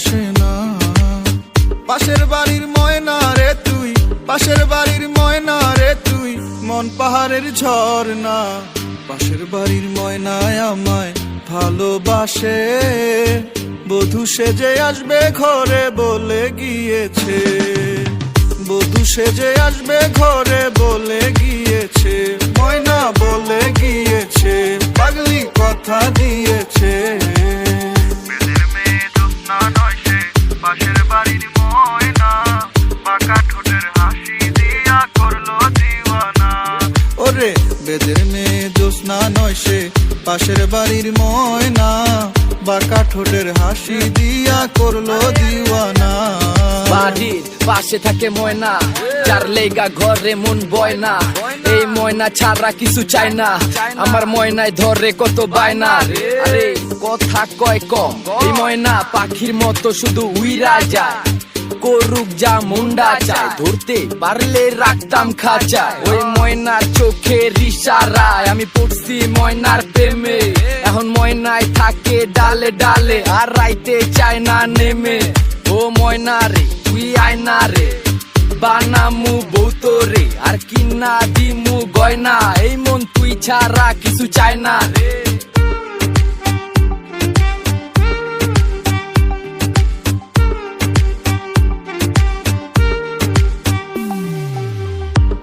আসে না। পাশের বাড়ির ময়না রে তুই, পাশের বাড়ির ময়না রে তুই, মন পাহাড়ের ঝর্ণা। পাশের বাড়ির ময়নায় আমায় ভালোবাসে, বধূ সেজে আসবে ঘরে বলে গিয়েছে, বধূ সেজে আসবে ঘরে বলে গিয়েছে, ময়না বলে গিয়েছে, পাগলি কথা দিয়েছে। বেদের মেয়ে জ্যোৎস্না নয় সে, পাশের বাড়ির ময়না, বাঁকা ঠোঁটের হাসি দিয়া করলো দিওয়ানা। ওরে বেদের মেয়ে জ্যোৎস্না নয় সে, পাশের বাড়ির ময়না, বাঁকা ঠোঁটের হাসি দিয়া করলো দিওয়ানা। বাড়ির পাশে থাকে ময়না, যার লেগা ঘরে মন বয় না। এই ময়না ছাড়া কিছু চাই না, আমার ময়নায় ধরে কত বায়না। আরে কথা কয় কম, এই ময়না পাখির মতো শুধু উইরা যায়, করুক যা মুন্ডা চায়, ধরতে পারলে রাখতাম খাঁচা। ওই ময়নার চোখের ইশারায় আমি পড়ছি ময়নার প্রেমে, এখন ময়নায় থাকে ডালে ডালে, আর রাইতে চায় না নেমে। ও ময়না রে তুই আয়না রে, বানামু বৌতরে, আর কিনা দিমু গয়না, এই মন তুই ছাড়া কিছু চায় না রে।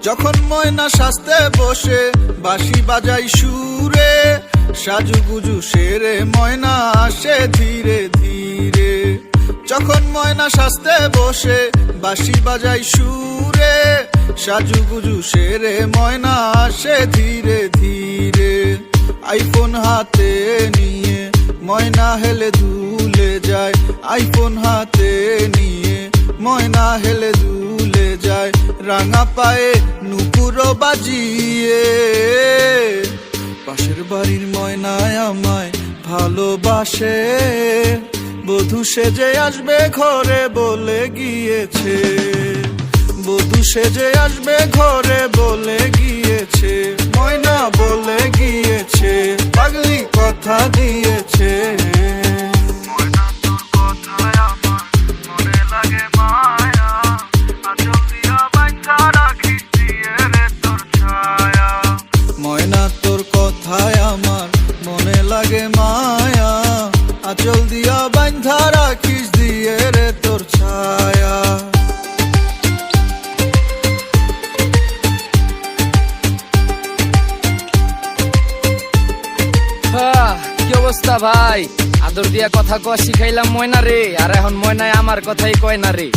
যখন ময়না সাজতে বসে বাঁশি বাজাই সুরে, সাজুগুজু সেরে ময়না আসে ধীরে ধীরে। যখন ময়না সাজতে বসে বাঁশি বাজাই সুরে, সাজুগুজু সেরে ময়না আসে ধীরে ধীরে। আইফোন হাতে নিয়ে ময়না হেলে দুলে যায়, আইফোন হাতে নিয়ে ময়না হেলে দুলে যায়, রাঙা পায়ে নুপুরো বাজিয়ে। পাশের বাড়ির ময়নায় আমায় ভালোবাসে, বধূ সেজে আসবে ঘরে বলে গিয়েছে, বধূ সেজে আসবে ঘরে বলে গিয়েছে, ময়না বলে গিয়েছে, পাগলি কথা দিয়েছে। ময়না তোর কথায় আমার মনে লাগে মায়া, আঁচল দিয়া বাঁধা রাখিস দিয়ে রে তোর ছায়া। ময়না তোর কথায় আমার মনে লাগে মায়া, আঁচল দিয়া বাঁধা রাখিস দিয়ে রে তোর ছায়া। কি অবস্থা ভাই, আদর দিয়া কথা কয়া শিখাইলাম ময়না রে, আর এখন ময়নায় আমার কথাই কয় না রে।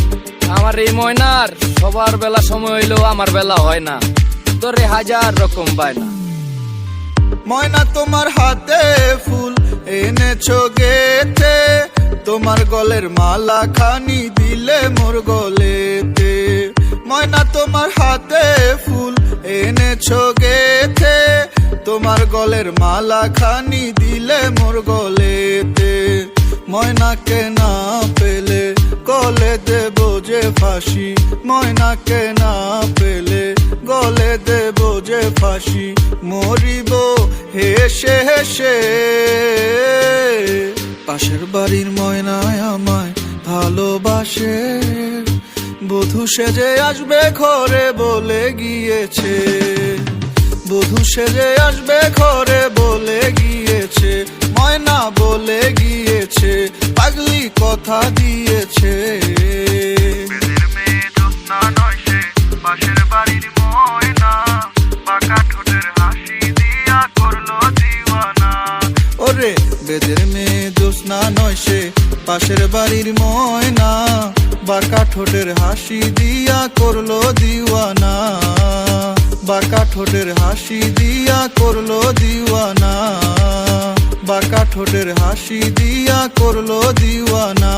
আমার এই ময়নার সবার বেলা সময় হইলেও আমার বেলা হয় না, তোরে হাজার রকম বায়না। ময়না তোমার হাতে ফুল এনেছো গেতে, তোমার গলের মালা খানি দিলে মোর গলেতে। ময়না তোমার হাতে ফুল এনেছো গেতে, তোমার গলের মালা খানি দিলে মোর গলেতে। ময়নাকে না পেলে গলে দেব যে ফাঁসি, ময়নাকে না পেলে গলে দেব যে ফাঁসি, মরিব হেসে হেসে। পাশের বাড়ির ময়নায় আমায় ভালোবাসে, বধূ সেজে আসবে ঘরে বলে গিয়েছে, বধূ সেজে আসবে ঘরে বলে গিয়েছে, ময়না বলে গিয়েছে, পাগলি কথা দিয়েছে। বেদের মেয়ে জ্যোৎস্না নয় সে, পাশের বাড়ির ময়না, বাঁকা ঠোঁটের হাসি দিয়া করলো দিওয়ানা। ওরে বেদের মেয়ে জ্যোৎস্না নয় সে, পাশের বাড়ির ময়না, বাঁকা ঠোঁটের হাসি দিয়া করলো দিওয়ানা, বাঁকা ঠোঁটের হাসি দিয়া করলো দিওয়ানা, বাঁকা ঠোঁটের হাসি দিয়া করলো দিওয়ানা।